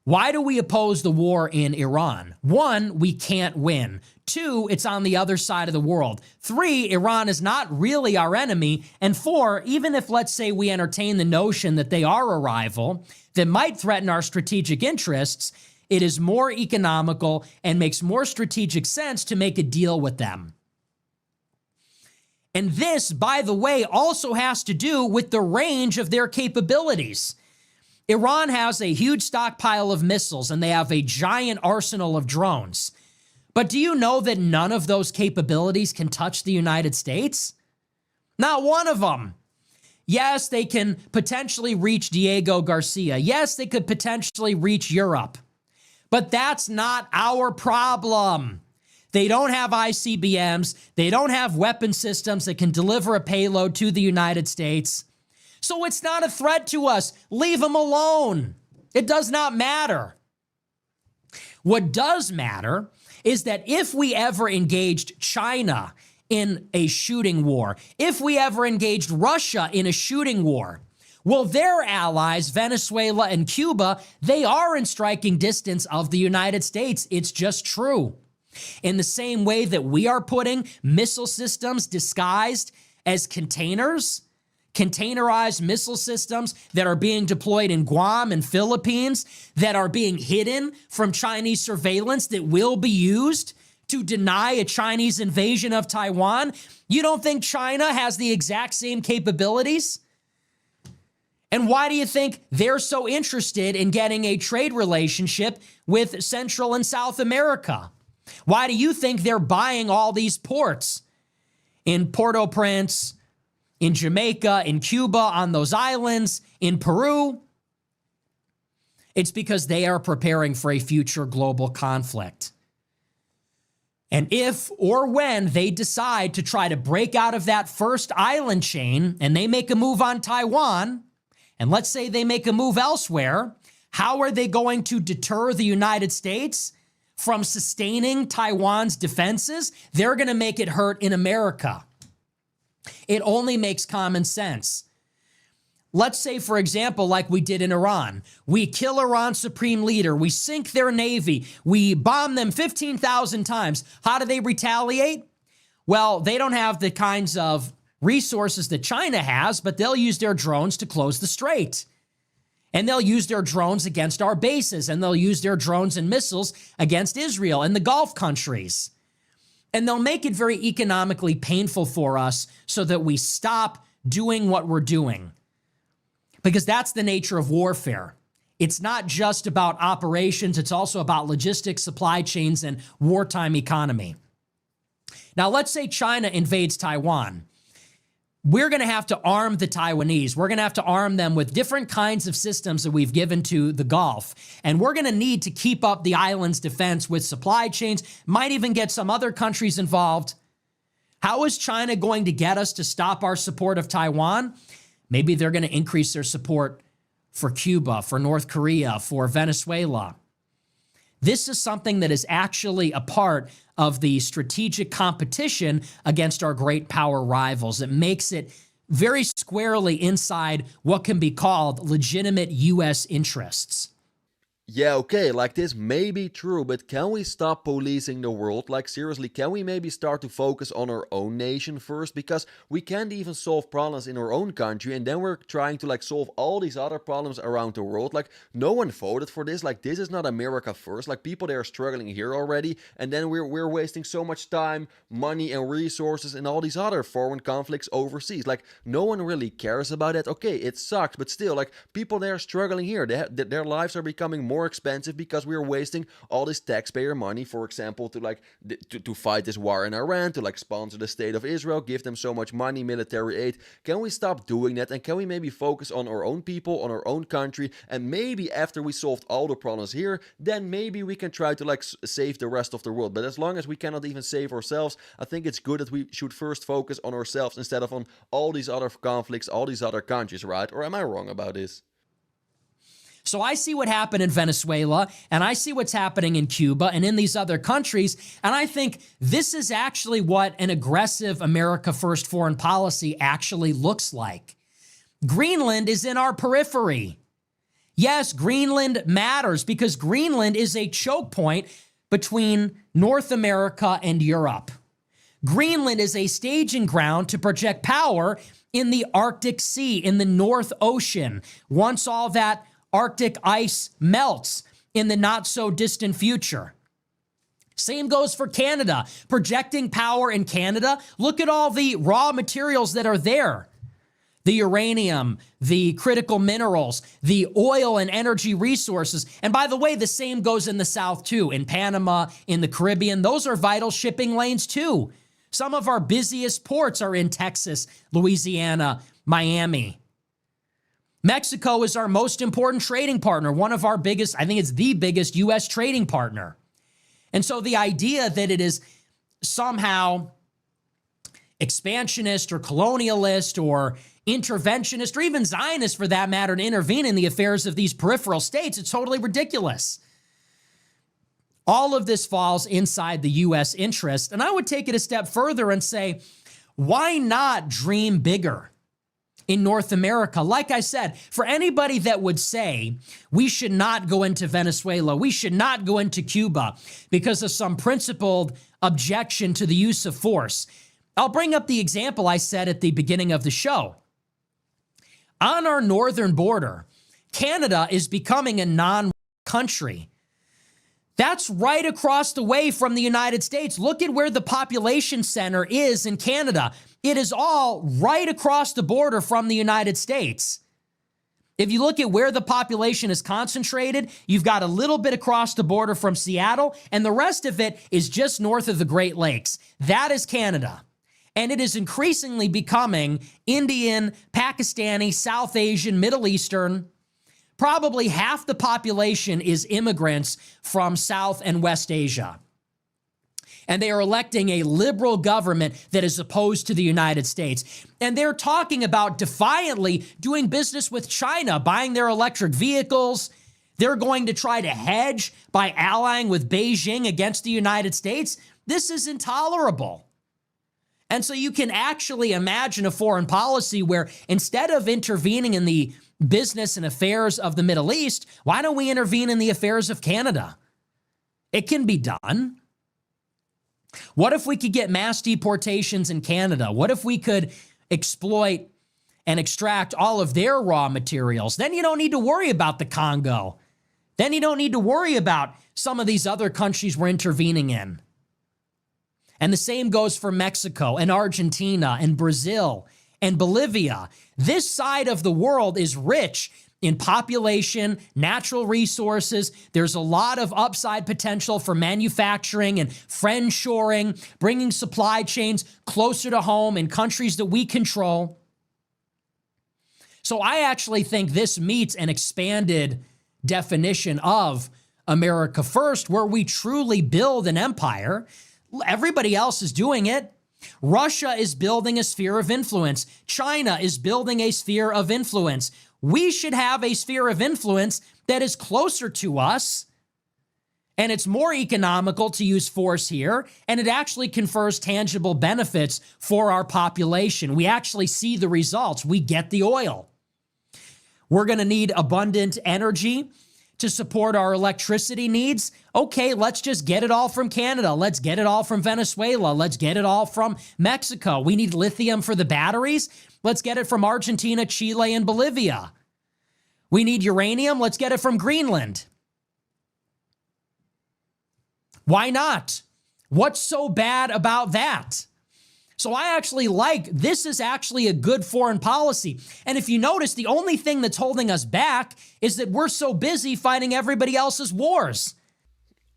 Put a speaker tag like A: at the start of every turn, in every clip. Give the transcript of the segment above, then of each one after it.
A: Why do we oppose the war in Iran? 1, we can't win. 2, it's on the other side of the world. 3, Iran is not really our enemy. And 4, even if, let's say, we entertain the notion that they are a rival that might threaten our strategic interests, it is more economical and makes more strategic sense to make a deal with them. And this, by the way, also has to do with the range of their capabilities. Iran has a huge stockpile of missiles and they have a giant arsenal of drones. But do you know that none of those capabilities can touch the United States? Not one of them. Yes, they can potentially reach Diego Garcia. Yes, they could potentially reach Europe. But that's not our problem. They don't have ICBMs. They don't have weapon systems that can deliver a payload to the United States. So it's not a threat to us. Leave them alone. It does not matter. What does matter is that if we ever engaged China in a shooting war, if we ever engaged Russia in a shooting war, well, their allies, Venezuela and Cuba, they are in striking distance of the United States. It's just true. In the same way that we are putting missile systems disguised as containers, containerized missile systems that are being deployed in Guam and Philippines, that are being hidden from Chinese surveillance that will be used to deny a Chinese invasion of Taiwan. You don't think China has the exact same capabilities? And why do you think they're so interested in getting a trade relationship with Central and South America? Why do you think they're buying all these ports in Port-au-Prince, in Jamaica, in Cuba, on those islands, in Peru? It's because they are preparing for a future global conflict. And if or when they decide to try to break out of that first island chain and they make a move on Taiwan, and let's say they make a move elsewhere, how are they going to deter the United States from sustaining Taiwan's defenses? They're going to make it hurt in America. It only makes common sense. Let's say, for example, like we did in Iran, we kill Iran's supreme leader, we sink their navy, we bomb them 15,000 times. How do they retaliate? Well, they don't have the kinds of resources that China has, but they'll use their drones to close the strait. And they'll use their drones against our bases, and they'll use their drones and missiles against Israel and the Gulf countries. And they'll make it very economically painful for us so that we stop doing what we're doing. Because that's the nature of warfare. It's not just about operations, it's also about logistics, supply chains, and wartime economy. Now, let's say China invades Taiwan. We're going to have to arm the Taiwanese. We're going to have to arm them with different kinds of systems that we've given to the Gulf. And we're going to need to keep up the island's defense with supply chains, might even get some other countries involved. How is China going to get us to stop our support of Taiwan? Maybe they're going to increase their support for Cuba, for North Korea, for Venezuela. This is something that is actually a part of the strategic competition against our great power rivals. It makes it very squarely inside what can be called legitimate U.S. interests.
B: Yeah, okay, like this may be true, but can we stop policing the world? Like seriously, can we maybe start to focus on our own nation first? Because we can't even solve problems in our own country, and then we're trying to like solve all these other problems around the world. Like no one voted for this. Like this is not America first. Like people, they are struggling here already, and then we're wasting so much time, money, and resources in all these other foreign conflicts overseas. Like no one really cares about that. Okay, it sucks, but still, like people, they are struggling here. Their lives are becoming more expensive because we are wasting all this taxpayer money, for example, to like to fight this war in Iran, to like sponsor the state of Israel, give them so much money, military aid. Can we stop doing that, and can we maybe focus on our own people, on our own country, and maybe after we solved all the problems here, then maybe we can try to like save the rest of the world. But as long as we cannot even save ourselves, I think it's good that we should first focus on ourselves instead of on all these other conflicts, all these other countries, right? Or am I wrong about this?
A: So I see what happened in Venezuela, and I see what's happening in Cuba and in these other countries, and I think this is actually what an aggressive America First foreign policy actually looks like. Greenland is in our periphery. Yes, Greenland matters because Greenland is a choke point between North America and Europe. Greenland is a staging ground to project power in the Arctic Sea, in the North Ocean, once all that Arctic ice melts in the not so distant future. Same goes for Canada. Projecting power in Canada, look at all the raw materials that are there. The uranium, the critical minerals, the oil and energy resources. And by the way, the same goes in the South too, in Panama, in the Caribbean. Those are vital shipping lanes too. Some of our busiest ports are in Texas, Louisiana, Miami. Mexico is our most important trading partner, one of our biggest, I think it's the biggest U.S. trading partner. And so the idea that it is somehow expansionist or colonialist or interventionist or even Zionist for that matter to intervene in the affairs of these peripheral states, it's totally ridiculous. All of this falls inside the U.S. interest. And I would take it a step further and say, why not dream bigger in North America? Like I said, for anybody that would say we should not go into Venezuela, we should not go into Cuba because of some principled objection to the use of force, I'll bring up the example I said at the beginning of the show. On our northern border, Canada is becoming a non-country. That's right across the way from the United States. Look at where the population center is in Canada. It is all right across the border from the United States. If you look at where the population is concentrated, you've got a little bit across the border from Seattle, and the rest of it is just north of the Great Lakes. That is Canada. And it is increasingly becoming Indian, Pakistani, South Asian, Middle Eastern. Probably half the population is immigrants from South and West Asia. And they are electing a liberal government that is opposed to the United States. And they're talking about defiantly doing business with China, buying their electric vehicles. They're going to try to hedge by allying with Beijing against the United States. This is intolerable. And so you can actually imagine a foreign policy where instead of intervening in the business and affairs of the Middle East, why don't we intervene in the affairs of Canada? It can be done. What if we could get mass deportations in Canada? What if we could exploit and extract all of their raw materials? Then you don't need to worry about the Congo. Then you don't need to worry about some of these other countries we're intervening in. And the same goes for Mexico and Argentina and Brazil and Bolivia. This side of the world is rich in population, natural resources. There's a lot of upside potential for manufacturing and friendshoring, bringing supply chains closer to home in countries that we control. So I actually think this meets an expanded definition of America First, where we truly build an empire. Everybody else is doing it. Russia is building a sphere of influence. China is building a sphere of influence. We should have a sphere of influence that is closer to us, and it's more economical to use force here, and it actually confers tangible benefits for our population. We actually see the results. We get the oil. We're going to need abundant energy to support our electricity needs. Okay, let's just get it all from Canada. Let's get it all from Venezuela. Let's get it all from Mexico. We need lithium for the batteries. Let's get it from Argentina, Chile, and Bolivia. We need uranium. Let's get it from Greenland. Why not? What's so bad about that? So I actually this is actually a good foreign policy. And if you notice, the only thing that's holding us back is that we're so busy fighting everybody else's wars.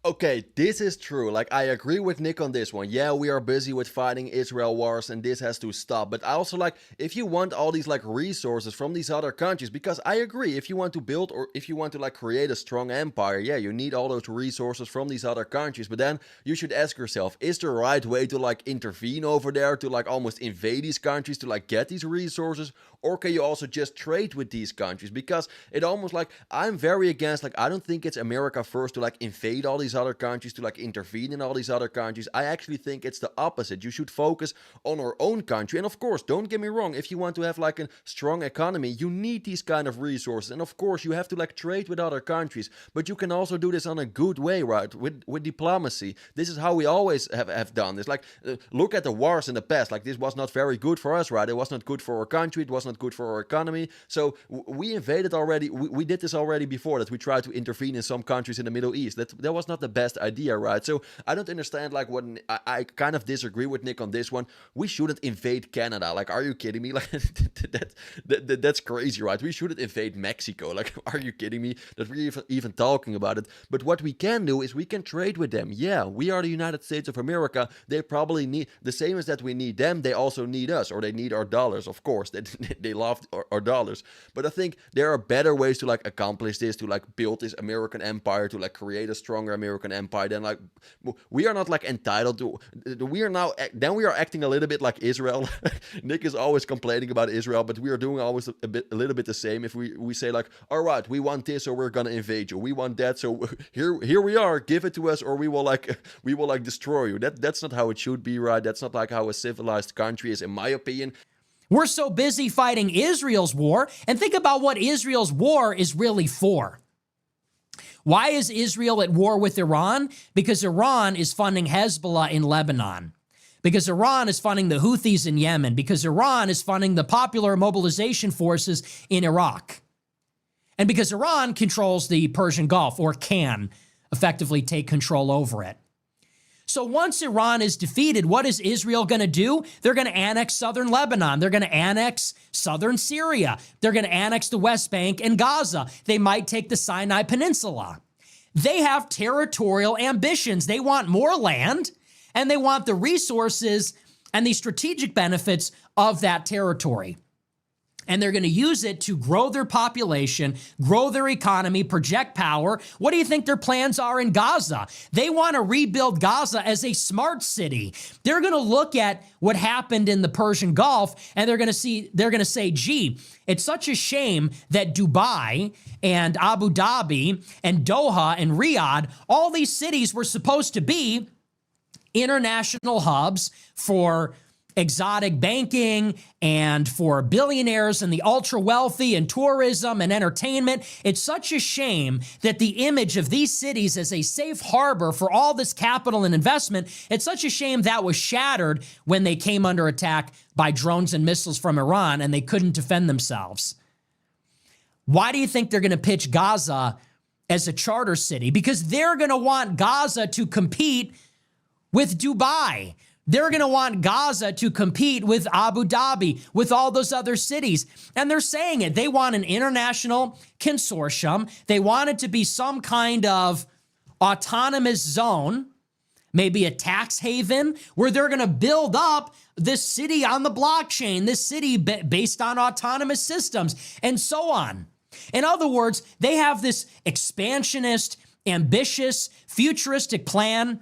B: Okay, this is true. Like, I agree with Nick on this one. Yeah, we are busy with fighting Israel wars and this has to stop. But I also if you want all these resources from these other countries, because I agree, if you want to build or if you want to create a strong empire, yeah, you need all those resources from these other countries. But then you should ask yourself, is the right way to intervene over there, to almost invade these countries to get these resources? Or can you also just trade with these countries? Because it almost I'm very against, I don't think it's America first to invade all these these other countries, to like intervene in all these other countries. I actually think it's the opposite. You should focus on our own country. And of course, don't get me wrong, if you want to have like a strong economy, you need these kind of resources. And of course, you have to like trade with other countries, but you can also do this on a good way, right? With diplomacy. This is how we always have done this. Like, look at the wars in the past. Like, this was not very good for us, right? It was not good for our country. It was not good for our economy. So we invaded already. We did this already before, that we tried to intervene in some countries in the Middle East. That was not the best idea, right? So I don't understand, like, what I kind of disagree with Nick on this one. We shouldn't invade Canada. Like, are you kidding me? Like, that's crazy, right? We shouldn't invade Mexico. Like, are you kidding me that we're even talking about it? But what we can do is we can trade with them. Yeah, we are the United States of America. They probably need, the same as that we need them, they also need us, or they need our dollars, of course. They love our dollars. But I think there are better ways to like accomplish this, to like build this American empire, to like create a stronger American empire. Than like, we are not like entitled to, we are now, then we are acting a little bit like Israel. Nick is always complaining about Israel, but we are doing always a little bit the same. If we say like, all right, we want this, or we're gonna invade you. We want that, so here we are. Give it to us, or we will like destroy you. That's not how it should be, right? That's not like how a civilized country is, in my opinion.
A: We're so busy fighting Israel's war, and think about what Israel's war is really for. Why is Israel at war with Iran? Because Iran is funding Hezbollah in Lebanon. Because Iran is funding the Houthis in Yemen. Because Iran is funding the Popular Mobilization Forces in Iraq. And because Iran controls the Persian Gulf, or can effectively take control over it. So once Iran is defeated, what is Israel going to do? They're going to annex southern Lebanon. They're going to annex southern Syria. They're going to annex the West Bank and Gaza. They might take the Sinai Peninsula. They have territorial ambitions. They want more land, and they want the resources and the strategic benefits of that territory. And they're going to use it to grow their population, grow their economy, project power. What do you think their plans are in Gaza? They want to rebuild Gaza as a smart city. They're going to look at what happened in the Persian Gulf, and they're going to say, gee, it's such a shame that Dubai and Abu Dhabi and Doha and Riyadh, all these cities were supposed to be international hubs for exotic banking and for billionaires and the ultra wealthy and tourism and entertainment. It's such a shame that the image of these cities as a safe harbor for all this capital and investment, it's such a shame that was shattered when they came under attack by drones and missiles from Iran and they couldn't defend themselves. Why do you think they're going to pitch Gaza as a charter city? Because they're going to want Gaza to compete with Dubai. They're going to want Gaza to compete with Abu Dhabi, with all those other cities. And they're saying it. They want an international consortium. They want it to be some kind of autonomous zone, maybe a tax haven, where they're going to build up this city on the blockchain, this city based on autonomous systems, and so on. In other words, they have this expansionist, ambitious, futuristic plan,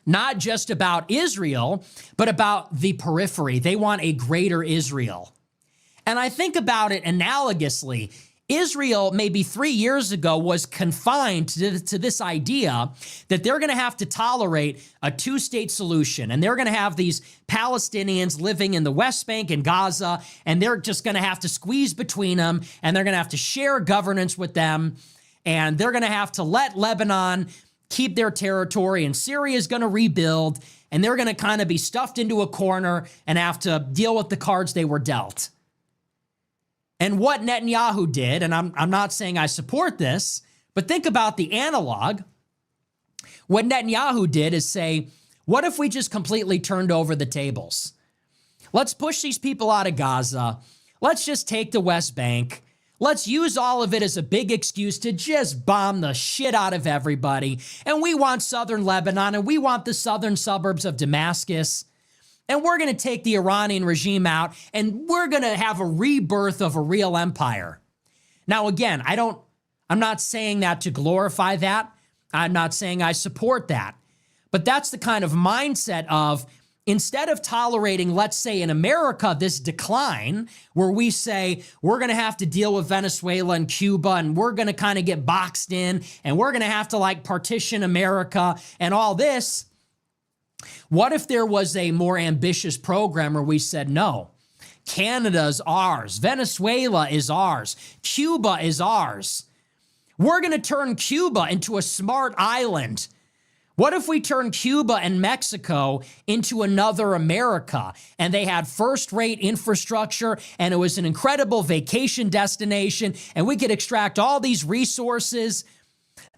A: not just about Israel, but about the periphery. They want a greater Israel. And I think about it analogously. Israel, maybe 3 years ago, was confined to this idea that they're going to have to tolerate a two-state solution. And they're going to have these Palestinians living in the West Bank and Gaza, and they're just going to have to squeeze between them, and they're going to have to share governance with them, and they're going to have to let Lebanon keep their territory, and Syria is going to rebuild, and they're going to kind of be stuffed into a corner and have to deal with the cards they were dealt. And what Netanyahu did, and I'm not saying I support this, but think about the analog. What Netanyahu did is say, what if we just completely turned over the tables? Let's push these people out of Gaza. Let's just take the West Bank. Let's use all of it as a big excuse to just bomb the shit out of everybody. And we want southern Lebanon, and we want the southern suburbs of Damascus. And we're going to take the Iranian regime out, and we're going to have a rebirth of a real empire. Now, again, I'm not saying that to glorify that. I'm not saying I support that. But that's the kind of mindset of instead of tolerating, let's say in America, this decline where we say we're going to have to deal with Venezuela and Cuba and we're going to kind of get boxed in and we're going to have to like partition America and all this, what if there was a more ambitious program where we said, no, Canada's ours, Venezuela is ours, Cuba is ours. We're going to turn Cuba into a smart island. What if we turn Cuba and Mexico into another America and they had first-rate infrastructure and it was an incredible vacation destination and we could extract all these resources,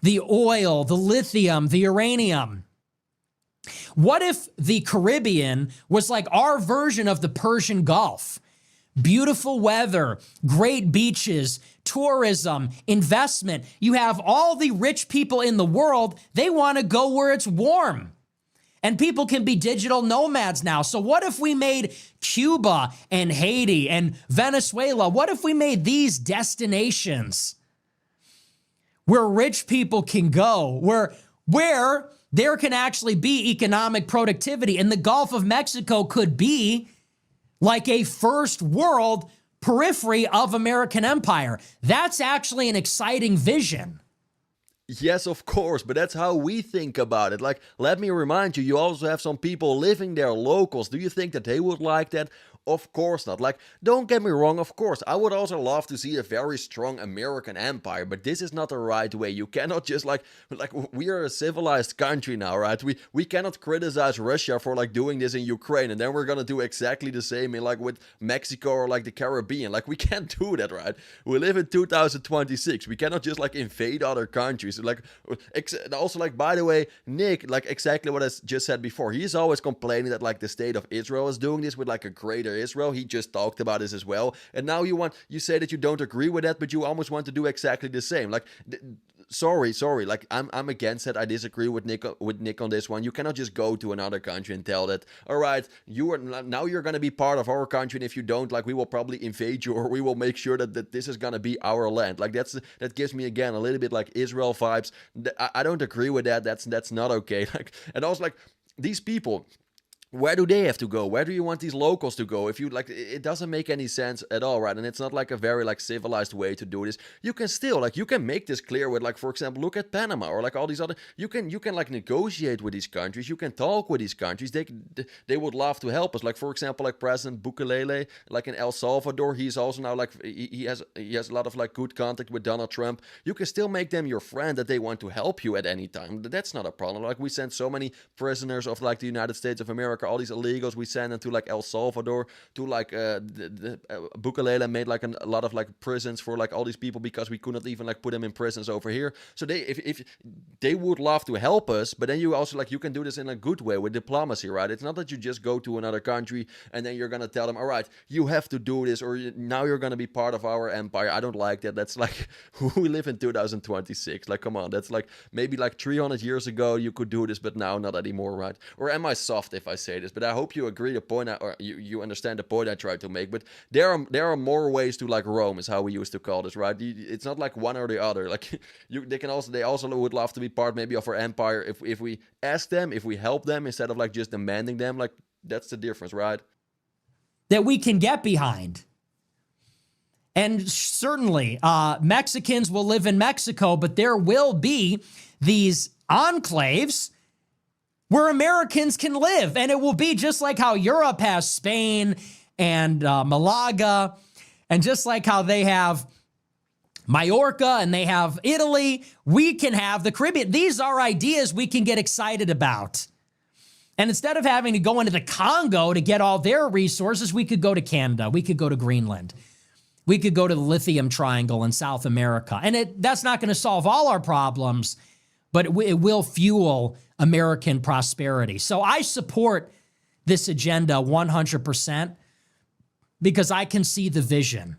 A: the oil, the lithium, the uranium. What if the Caribbean was like our version of the Persian Gulf? Beautiful weather, great beaches, tourism, investment. You have all the rich people in the world. They want to go where it's warm. And people can be digital nomads now. So what if we made Cuba and Haiti and Venezuela? What if we made these destinations where rich people can go, where there can actually be economic productivity? And the Gulf of Mexico could be like a first world periphery of American empire. That's actually an exciting vision.
B: Yes, of course, but that's how we think about it. Like, let me remind you, you also have some people living there, locals. Do you think that they would like that? Of course not. Like, don't get me wrong, of course, I would also love to see a very strong American empire, but this is not the right way. You cannot just like we are a civilized country now, right? We cannot criticize Russia for like doing this in Ukraine and then we're gonna do exactly the same in like with Mexico or like the Caribbean. Like, we can't do that, right? We live in 2026. We cannot just like invade other countries. Like, also, like, by the way, Nick, like exactly what I just said before, he's always complaining that like the state of Israel is doing this with like a greater Israel. He just talked about this as well. And now you say that you don't agree with that, but you almost want to do exactly the same. Like, sorry. Like, I'm against it. I disagree with Nick on this one. You cannot just go to another country and tell that, all right, you're going to be part of our country, and if you don't, like, we will probably invade you, or we will make sure that this is going to be our land. Like, that gives me again a little bit like Israel vibes. I don't agree with that. That's not okay. Like, and also like these people, where do they have to go? Where do you want these locals to go? If you like, it doesn't make any sense at all, right? And it's not like a very like civilized way to do this. You can still like, you can make this clear with like, for example, look at Panama or like all these other. You can like negotiate with these countries. You can talk with these countries. They would love to help us. Like, for example, like President Bukele, like in El Salvador, he's also now like he has a lot of like good contact with Donald Trump. You can still make them your friend, that they want to help you at any time. That's not a problem. Like, we send so many prisoners of like the United States of America, all these illegals, we send them to like El Salvador, to like Bukele made like a lot of like prisons for like all these people, because we could not even like put them in prisons over here. So if they would love to help us, but then you also like, you can do this in a good way with diplomacy, right? It's not that you just go to another country and then you're gonna tell them, all right, you have to do this, or now you're gonna be part of our empire. I don't like that. That's like, we live in 2026. Like, come on, that's like maybe like 300 years ago you could do this, but now not anymore, right? Or am I soft if I say this? But I hope you agree the point, or you understand the point I tried to make. But there are more ways to like Rome, is how we used to call this, right? It's not like one or the other. Like, they also would love to be part maybe of our empire if we ask them, if we help them, instead of like just demanding them. Like, that's the difference, right?
A: That we can get behind. And certainly, Mexicans will live in Mexico, but there will be these enclaves where Americans can live. And it will be just like how Europe has Spain and Malaga, and just like how they have Majorca and they have Italy, we can have the Caribbean. These are ideas we can get excited about. And instead of having to go into the Congo to get all their resources, we could go to Canada. We could go to Greenland. We could go to the Lithium Triangle in South America. And that's not going to solve all our problems, but it will fuel American prosperity. So I support this agenda 100% because I can see the vision.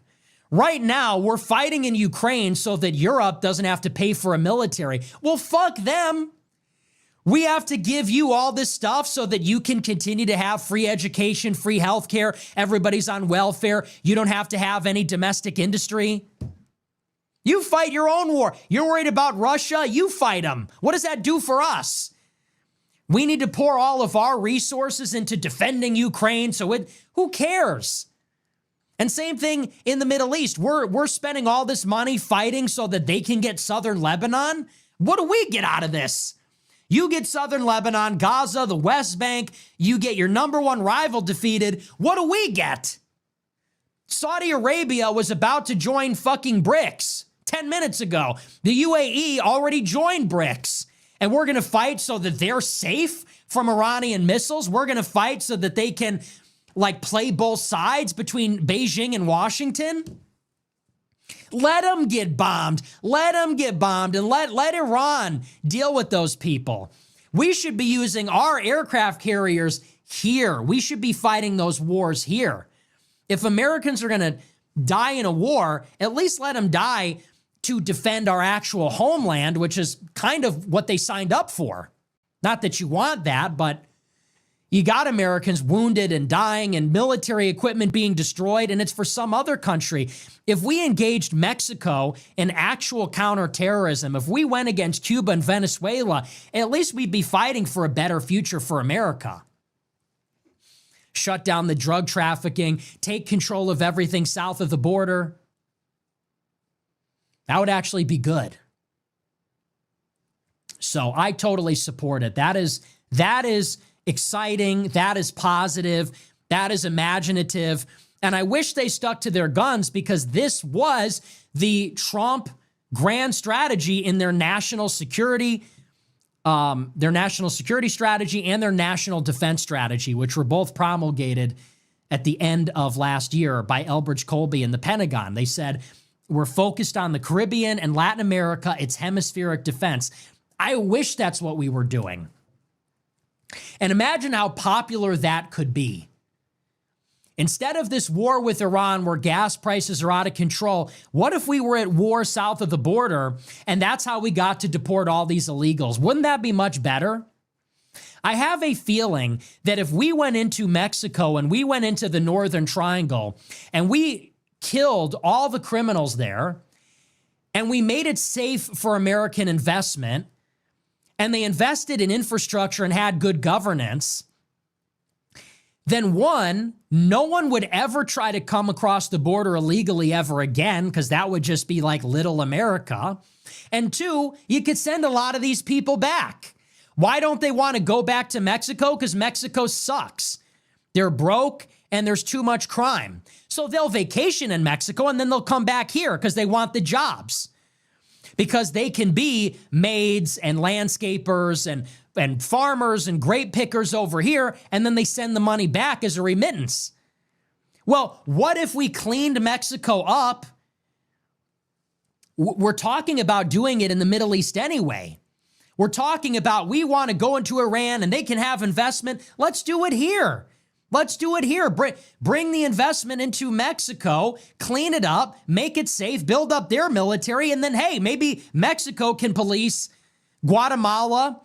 A: Right now, we're fighting in Ukraine so that Europe doesn't have to pay for a military. Well, fuck them. We have to give you all this stuff so that you can continue to have free education, free healthcare. Everybody's on welfare. You don't have to have any domestic industry. You fight your own war. You're worried about Russia? You fight them. What does that do for us? We need to pour all of our resources into defending Ukraine. Who cares? And same thing in the Middle East. We're spending all this money fighting so that they can get southern Lebanon. What do we get out of this? You get southern Lebanon, Gaza, the West Bank. You get your number one rival defeated. What do we get? Saudi Arabia was about to join fucking BRICS 10 minutes ago. The UAE already joined BRICS. And we're going to fight so that they're safe from Iranian missiles. We're going to fight so that they can play both sides between Beijing and Washington. Let them get bombed. Let them get bombed and let Iran deal with those people. We should be using our aircraft carriers here. We should be fighting those wars here. If Americans are going to die in a war, at least let them die to defend our actual homeland, which is kind of what they signed up for. Not that you want that, but you got Americans wounded and dying and military equipment being destroyed, and it's for some other country. If we engaged Mexico in actual counterterrorism, if we went against Cuba and Venezuela, at least we'd be fighting for a better future for America. Shut down the drug trafficking, take control of everything south of the border. That would actually be good. So I totally support it. That is exciting. That is positive. That is imaginative. And I wish they stuck to their guns, because this was the Trump grand strategy in their national security strategy and their national defense strategy, which were both promulgated at the end of last year by Elbridge Colby and the Pentagon. They said, we're focused on the Caribbean and Latin America. It's hemispheric defense. I wish that's what we were doing. And imagine how popular that could be. Instead of this war with Iran where gas prices are out of control, what if we were at war south of the border and that's how we got to deport all these illegals? Wouldn't that be much better? I have a feeling that if we went into Mexico and we went into the Northern Triangle and we killed all the criminals there and we made it safe for American investment and they invested in infrastructure and had good governance, then one, no one would ever try to come across the border illegally ever again, because that would just be like little America. And two, you could send a lot of these people back. Why don't they want to go back to Mexico? Because Mexico sucks. They're broke and there's too much crime. So they'll vacation in Mexico and then they'll come back here because they want the jobs. Because they can be maids and landscapers and farmers and grape pickers over here, and then they send the money back as a remittance. Well, what if we cleaned Mexico up? We're talking about doing it in the Middle East anyway. We're talking about we want to go into Iran and they can have investment. Let's do it here. Let's do it here. Bring the investment into Mexico, clean it up, make it safe, build up their military, and then, hey, maybe Mexico can police Guatemala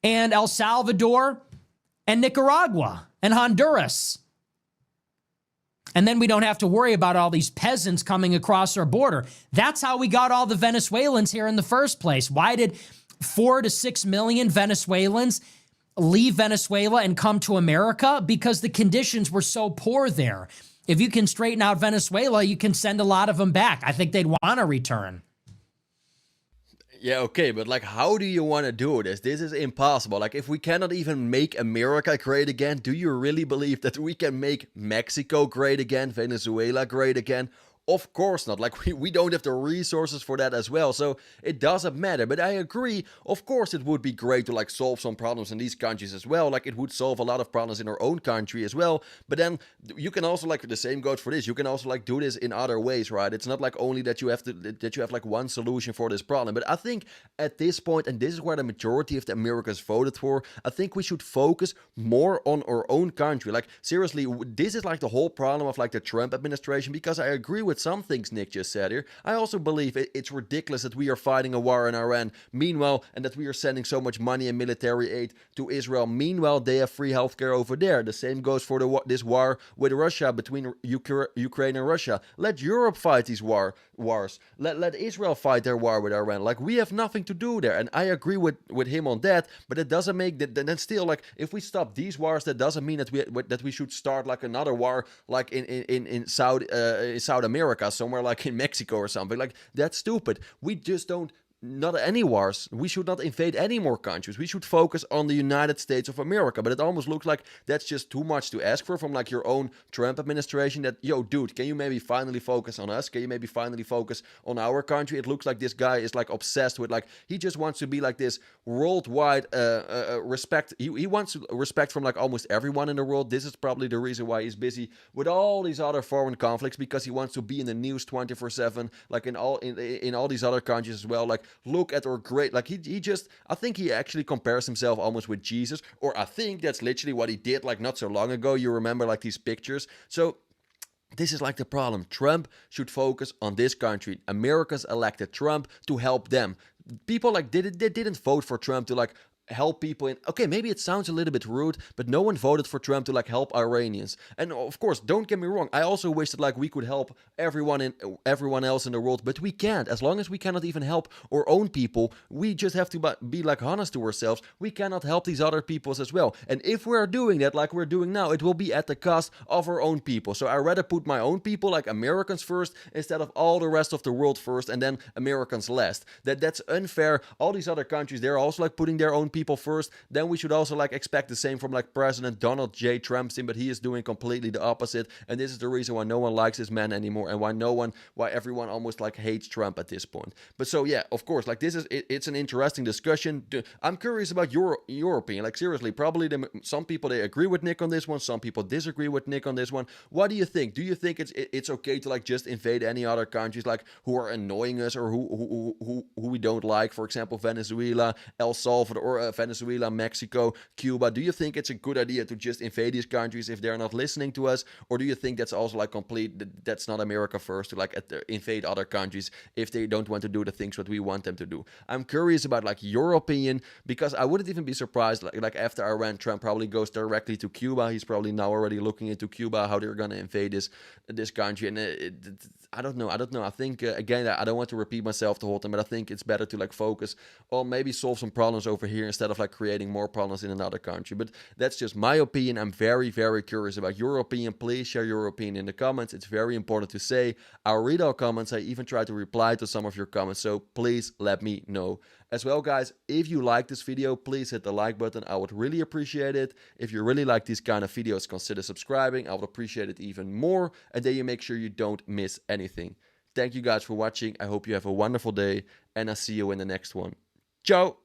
A: and El Salvador and Nicaragua and Honduras. And then we don't have to worry about all these peasants coming across our border. That's how we got all the Venezuelans here in the first place. Why did 4 to 6 million Venezuelans leave Venezuela and come to America? Because the conditions were so poor there. If you can straighten out Venezuela, you can send a lot of them back. I think they'd want to return.
B: Yeah, okay, but how do you want to do this? This is impossible. If we cannot even make America great again, do you really believe that we can make Mexico great again, Venezuela great again? Of course not. We don't have the resources for that as well, so it doesn't matter. But I agree, of course it would be great to solve some problems in these countries as well. It would solve a lot of problems in our own country as well. But then you can also the same goes for this. You can also do this in other ways, right? It's not only that you have one solution for this problem. But I think at this point, and this is where the majority of the Americans voted for, I think we should focus more on our own country. Seriously, this is the whole problem of the Trump administration, because I agree with with some things Nick just said here. I also believe it's ridiculous that we are fighting a war in Iran. Meanwhile, and that we are sending so much money and military aid to Israel. Meanwhile, they have free healthcare over there. The same goes for this war with Russia, between Ukraine and Russia. Let Europe fight these wars. Let Israel fight their war with Iran. Like, we have nothing to do there. And I agree with him on that, but it doesn't make that. Then still, like, if we stop these wars, that doesn't mean that we should start like another war, like in South America, somewhere like in Mexico or something. Like, that's stupid. We just don't. Not any wars. We should not invade any more countries. We should focus on the United States of America. But it almost looks like that's just too much to ask for from like your own Trump administration. That, yo, dude, can you maybe finally focus on us? Can you maybe finally focus on our country? It looks like this guy is like obsessed with, like, he just wants to be like this worldwide respect. He wants respect from like almost everyone in the world. This is probably the reason why he's busy with all these other foreign conflicts, because he wants to be in the news 24/7, like in all these other countries as well. Like, look at our great, like, he just, I think he actually compares himself almost with Jesus, or I think that's literally what he did like not so long ago. You remember like these pictures. So this is like the problem. Trump should focus on this country. Americans elected Trump to help them. People like they didn't vote for Trump to like help people in. Okay, maybe it sounds a little bit rude, but no one voted for Trump to like help Iranians. And of course, don't get me wrong, I also wish that like we could help everyone else in the world, but we can't. As long as we cannot even help our own people, we just have to be like honest to ourselves. We cannot help these other peoples as well. And if we're doing that like we're doing now, it will be at the cost of our own people. So I rather put my own people, like Americans, first, instead of all the rest of the world first, and then Americans last. That's unfair. All these other countries, they're also like putting their own people first. Then we should also like expect the same from like President Donald J. Trump, but he is doing completely the opposite. And this is the reason why no one likes this man anymore, and why everyone almost like hates Trump at this point. But so yeah, of course, like this is it's an interesting discussion. I'm curious about your opinion. Like, seriously, probably some people, they agree with Nick on this one, some people disagree with Nick on this one. What do you think? Do you think it's okay to like just invade any other countries like who are annoying us, or who we don't like? For example, Venezuela, El Salvador, or Venezuela, Mexico, Cuba. Do you think it's a good idea to just invade these countries if they're not listening to us? Or do you think that's also like that's not America first, to like invade other countries if they don't want to do the things that we want them to do? I'm curious about like your opinion, because I wouldn't even be surprised like after Iran, Trump probably goes directly to Cuba. He's probably now already looking into Cuba, how they're going to invade this country. And I don't know. I think, again, I don't want to repeat myself the whole time, but I think it's better to like focus on maybe solve some problems over here instead of like creating more problems in another country. But that's just my opinion. I'm very, very curious about your opinion. Please share your opinion in the comments. It's very important to say. I'll read all comments. I even try to reply to some of your comments, so please let me know. As well, guys, if you like this video, please hit the like button. I would really appreciate it. If you really like these kind of videos, consider subscribing. I would appreciate it even more. And then you make sure you don't miss anything. Thank you guys for watching. I hope you have a wonderful day, and I'll see you in the next one. Ciao!